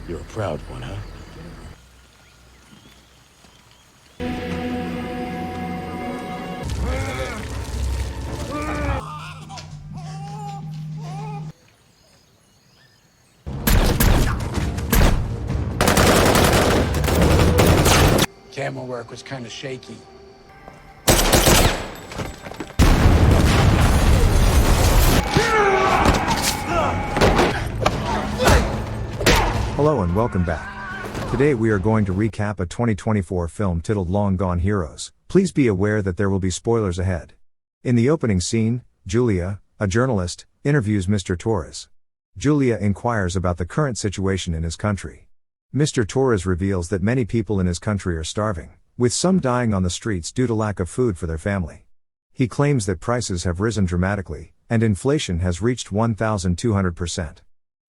You're a proud one, huh? Camera work was kind of shaky. Hello and welcome back. Today we are going to recap a 2024 film titled Long Gone Heroes. Please be aware that there will be spoilers ahead. In the opening scene, Julia, a journalist, interviews Mr. Torres. Julia inquires about the current situation in his country. Mr. Torres reveals that many people in his country are starving, with some dying on the streets due to lack of food for their family. He claims that prices have risen dramatically, and inflation has reached 1,200%.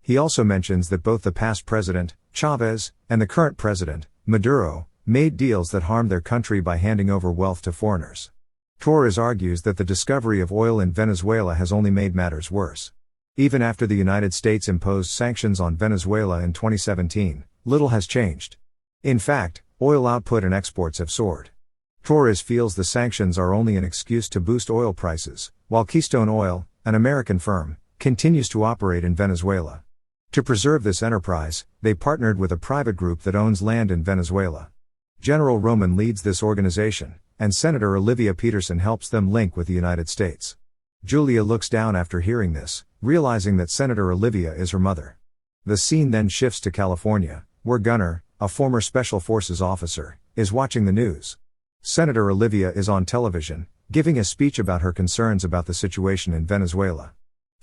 He also mentions that both the past president, Chavez, and the current president, Maduro, made deals that harmed their country by handing over wealth to foreigners. Torres argues that the discovery of oil in Venezuela has only made matters worse. Even after the United States imposed sanctions on Venezuela in 2017, little has changed. In fact, oil output and exports have soared. Torres feels the sanctions are only an excuse to boost oil prices, while Keystone Oil, an American firm, continues to operate in Venezuela. To preserve this enterprise, they partnered with a private group that owns land in Venezuela. General Roman leads this organization, and Senator Olivia Peterson helps them link with the United States. Julia looks down after hearing this, realizing that Senator Olivia is her mother. The scene then shifts to California, where Gunnar, a former Special Forces officer, is watching the news. Senator Olivia is on television, giving a speech about her concerns about the situation in Venezuela.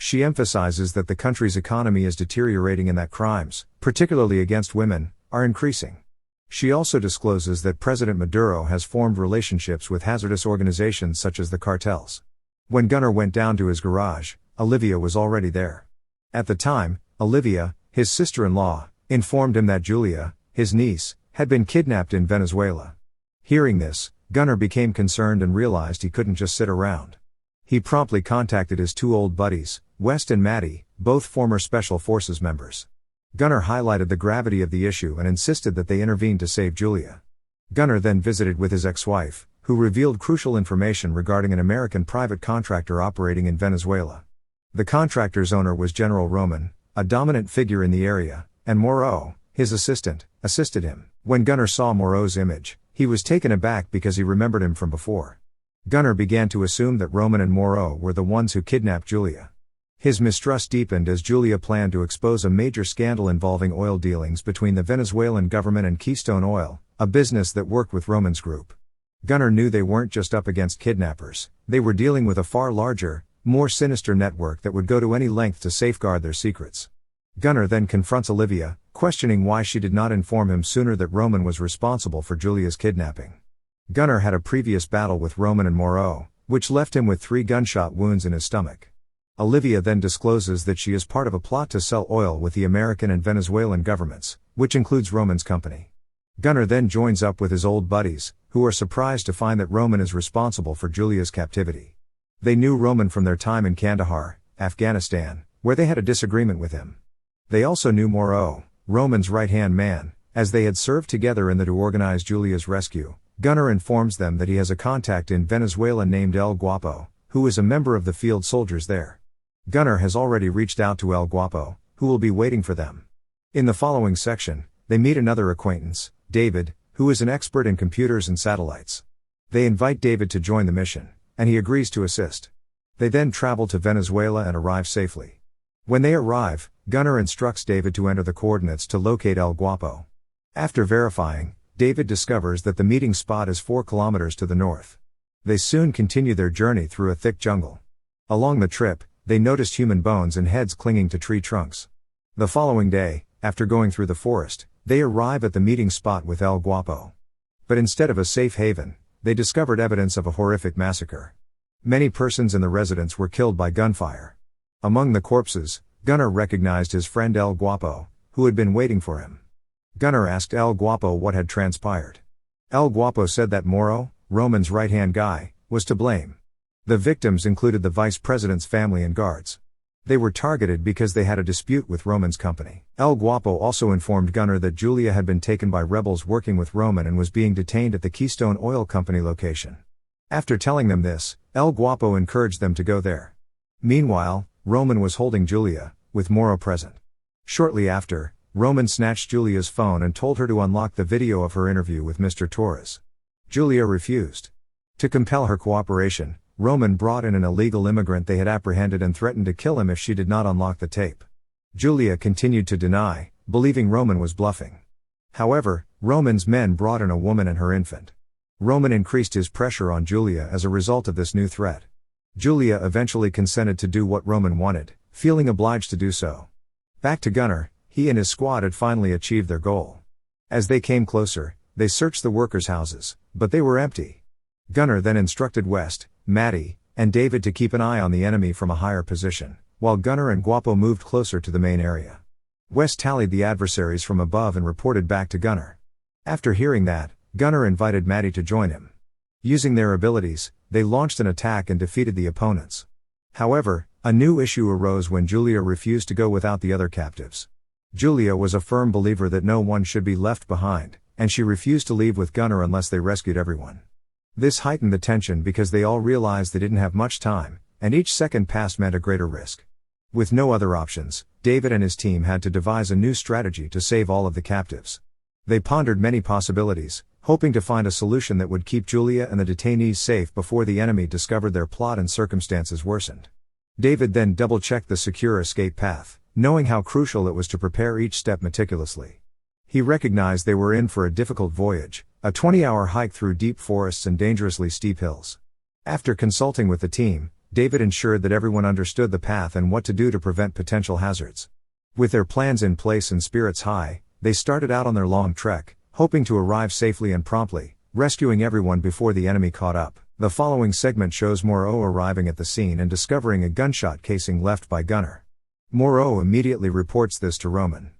She emphasizes that the country's economy is deteriorating and that crimes, particularly against women, are increasing. She also discloses that President Maduro has formed relationships with hazardous organizations such as the cartels. When Gunnar went down to his garage, Olivia was already there. At the time, Olivia, his sister-in-law, informed him that Julia, his niece, had been kidnapped in Venezuela. Hearing this, Gunnar became concerned and realized he couldn't just sit around. He promptly contacted his two old buddies, West and Maddie, both former Special Forces members. Gunnar highlighted the gravity of the issue and insisted that they intervene to save Julia. Gunnar then visited with his ex-wife, who revealed crucial information regarding an American private contractor operating in Venezuela. The contractor's owner was General Roman, a dominant figure in the area, and Moreau, his assistant, assisted him. When Gunnar saw Moreau's image, he was taken aback because he remembered him from before. Gunnar began to assume that Roman and Moreau were the ones who kidnapped Julia. His mistrust deepened as Julia planned to expose a major scandal involving oil dealings between the Venezuelan government and Keystone Oil, a business that worked with Roman's group. Gunnar knew they weren't just up against kidnappers, they were dealing with a far larger, more sinister network that would go to any length to safeguard their secrets. Gunnar then confronts Olivia, questioning why she did not inform him sooner that Roman was responsible for Julia's kidnapping. Gunnar had a previous battle with Roman and Moreau, which left him with 3 gunshot wounds in his stomach. Olivia then discloses that she is part of a plot to sell oil with the American and Venezuelan governments, which includes Roman's company. Gunnar then joins up with his old buddies, who are surprised to find that Roman is responsible for Julia's captivity. They knew Roman from their time in Kandahar, Afghanistan, where they had a disagreement with him. They also knew Moreau, Roman's right-hand man, as they had served together to organize Julia's rescue. Gunnar informs them that he has a contact in Venezuela named El Guapo, who is a member of the field soldiers there. Gunnar has already reached out to El Guapo, who will be waiting for them. In the following section, they meet another acquaintance, David, who is an expert in computers and satellites. They invite David to join the mission, and he agrees to assist. They then travel to Venezuela and arrive safely. When they arrive, Gunnar instructs David to enter the coordinates to locate El Guapo. After verifying, David discovers that the meeting spot is 4 kilometers to the north. They soon continue their journey through a thick jungle. Along the trip, they noticed human bones and heads clinging to tree trunks. The following day, after going through the forest, they arrive at the meeting spot with El Guapo. But instead of a safe haven, they discovered evidence of a horrific massacre. Many persons in the residence were killed by gunfire. Among the corpses, Gunnar recognized his friend El Guapo, who had been waiting for him. Gunnar asked El Guapo what had transpired. El Guapo said that Moreau, Roman's right-hand guy, was to blame. The victims included the vice president's family and guards. They were targeted because they had a dispute with Roman's company. El Guapo also informed Gunner that Julia had been taken by rebels working with Roman and was being detained at the Keystone Oil Company location. After telling them this, El Guapo encouraged them to go there. Meanwhile, Roman was holding Julia, with Moro present. Shortly after, Roman snatched Julia's phone and told her to unlock the video of her interview with Mr. Torres. Julia refused. To compel her cooperation, Roman brought in an illegal immigrant they had apprehended and threatened to kill him if she did not unlock the tape. Julia continued to deny, believing Roman was bluffing. However, Roman's men brought in a woman and her infant. Roman increased his pressure on Julia as a result of this new threat. Julia eventually consented to do what Roman wanted, feeling obliged to do so. Back to Gunner, he and his squad had finally achieved their goal. As they came closer, they searched the workers' houses, but they were empty. Gunner then instructed West, Matty, and David to keep an eye on the enemy from a higher position, while Gunner and Guapo moved closer to the main area. West tallied the adversaries from above and reported back to Gunner. After hearing that, Gunner invited Matty to join him. Using their abilities, they launched an attack and defeated the opponents. However, a new issue arose when Julia refused to go without the other captives. Julia was a firm believer that no one should be left behind, and she refused to leave with Gunner unless they rescued everyone. This heightened the tension because they all realized they didn't have much time, and each second passed meant a greater risk. With no other options, David and his team had to devise a new strategy to save all of the captives. They pondered many possibilities, hoping to find a solution that would keep Julia and the detainees safe before the enemy discovered their plot and circumstances worsened. David then double-checked the secure escape path, knowing how crucial it was to prepare each step meticulously. He recognized they were in for a difficult voyage, a 20-hour hike through deep forests and dangerously steep hills. After consulting with the team, David ensured that everyone understood the path and what to do to prevent potential hazards. With their plans in place and spirits high, they started out on their long trek, hoping to arrive safely and promptly, rescuing everyone before the enemy caught up. The following segment shows Moro arriving at the scene and discovering a gunshot casing left by Gunner. Moro immediately reports this to Roman.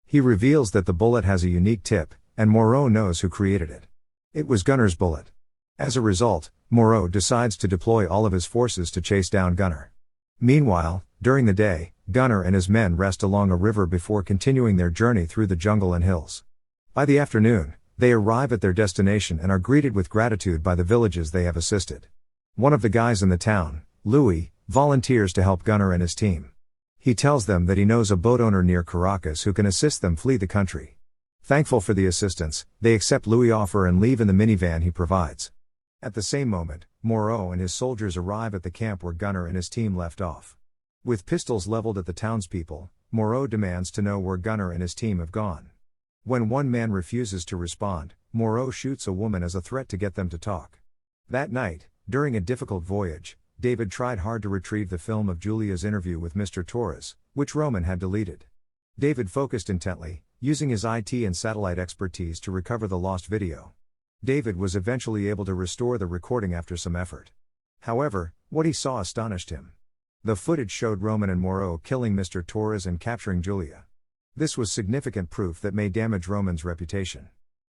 He reveals that the bullet has a unique tip, and Moro knows who created it. It was Gunner's bullet. As a result, Moro decides to deploy all of his forces to chase down Gunner. Meanwhile, during the day, Gunner and his men rest along a river before continuing their journey through the jungle and hills. By the afternoon, they arrive at their destination and are greeted with gratitude by the villages they have assisted. One of the guys in the town, Louis, volunteers to help Gunner and his team. He tells them that he knows a boat owner near Caracas who can assist them flee the country. Thankful for the assistance, they accept Louis' offer and leave in the minivan he provides. At the same moment, Moro and his soldiers arrive at the camp where Gunner and his team left off. With pistols leveled at the townspeople, Moro demands to know where Gunner and his team have gone. When one man refuses to respond, Moro shoots a woman as a threat to get them to talk. That night, during a difficult voyage, David tried hard to retrieve the film of Julia's interview with Mr. Torres, which Roman had deleted. David focused intently, using his IT and satellite expertise to recover the lost video. David was eventually able to restore the recording after some effort. However, what he saw astonished him. The footage showed Roman and Moro killing Mr. Torres and capturing Julia. This was significant proof that may damage Roman's reputation.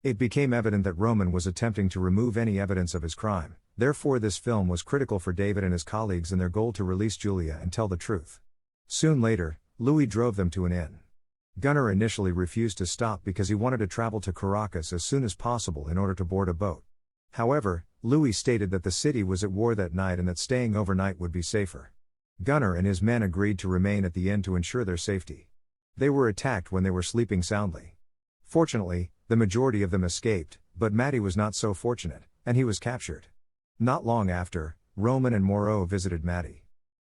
It became evident that Roman was attempting to remove any evidence of his crime, therefore this film was critical for David and his colleagues in their goal to release Julia and tell the truth. Soon later, Louis drove them to an inn. Gunner initially refused to stop because he wanted to travel to Caracas as soon as possible in order to board a boat. However, Louis stated that the city was at war that night and that staying overnight would be safer. Gunner and his men agreed to remain at the inn to ensure their safety. They were attacked when they were sleeping soundly. Fortunately, the majority of them escaped, but Matty was not so fortunate, and he was captured. Not long after, Roman and Moro visited Matty.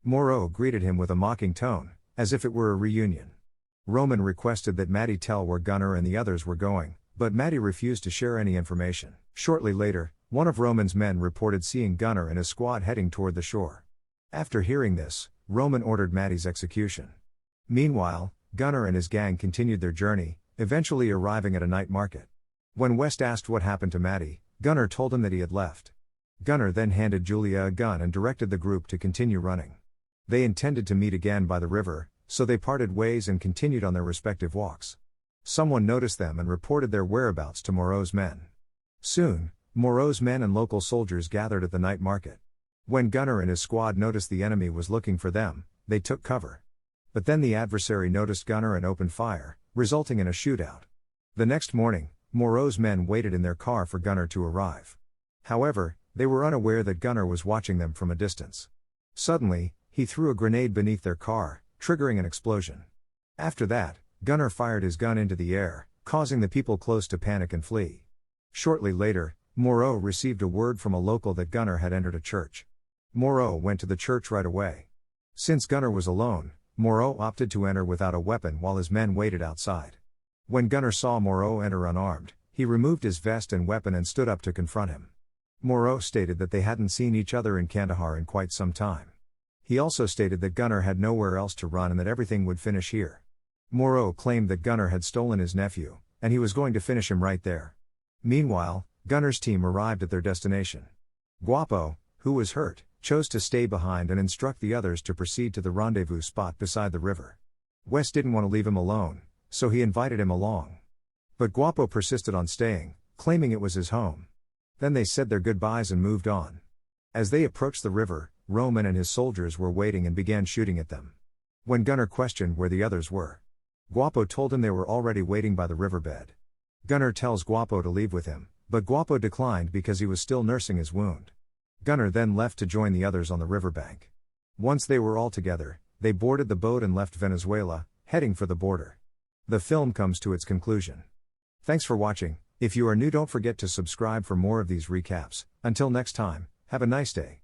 Moro greeted him with a mocking tone, as if it were a reunion. Roman requested that Matty tell where Gunner and the others were going, but Matty refused to share any information. Shortly later, one of Roman's men reported seeing Gunner and his squad heading toward the shore. After hearing this, Roman ordered Matty's execution. Meanwhile, Gunner and his gang continued their journey, eventually arriving at a night market. When West asked what happened to Matty, Gunner told him that he had left. Gunner then handed Julia a gun and directed the group to continue running. They intended to meet again by the river, so they parted ways and continued on their respective walks. Someone noticed them and reported their whereabouts to Moro's men. Soon, Moro's men and local soldiers gathered at the night market. When Gunner and his squad noticed the enemy was looking for them, they took cover. But then the adversary noticed Gunner and opened fire, resulting in a shootout. The next morning, Moreau's men waited in their car for Gunner to arrive. However, they were unaware that Gunner was watching them from a distance. Suddenly, he threw a grenade beneath their car, triggering an explosion. After that, Gunner fired his gun into the air, causing the people close to panic and flee. Shortly later, Moreau received a word from a local that Gunner had entered a church. Moreau went to the church right away. Since Gunner was alone, Moreau opted to enter without a weapon while his men waited outside. When Gunner saw Moreau enter unarmed, he removed his vest and weapon and stood up to confront him. Moreau stated that they hadn't seen each other in Kandahar in quite some time. He also stated that Gunner had nowhere else to run and that everything would finish here. Moreau claimed that Gunner had stolen his nephew, and he was going to finish him right there. Meanwhile, Gunner's team arrived at their destination. Guapo, who was hurt, chose to stay behind and instruct the others to proceed to the rendezvous spot beside the river. Wes didn't want to leave him alone, so he invited him along. But Guapo persisted on staying, claiming it was his home. Then they said their goodbyes and moved on. As they approached the river, Roman and his soldiers were waiting and began shooting at them. When Gunner questioned where the others were, Guapo told him they were already waiting by the riverbed. Gunner tells Guapo to leave with him, but Guapo declined because he was still nursing his wound. Gunner then left to join the others on the riverbank. Once they were all together, they boarded the boat and left Venezuela, heading for the border. The film comes to its conclusion. Thanks for watching. If you are new, don't forget to subscribe for more of these recaps. Until next time, have a nice day.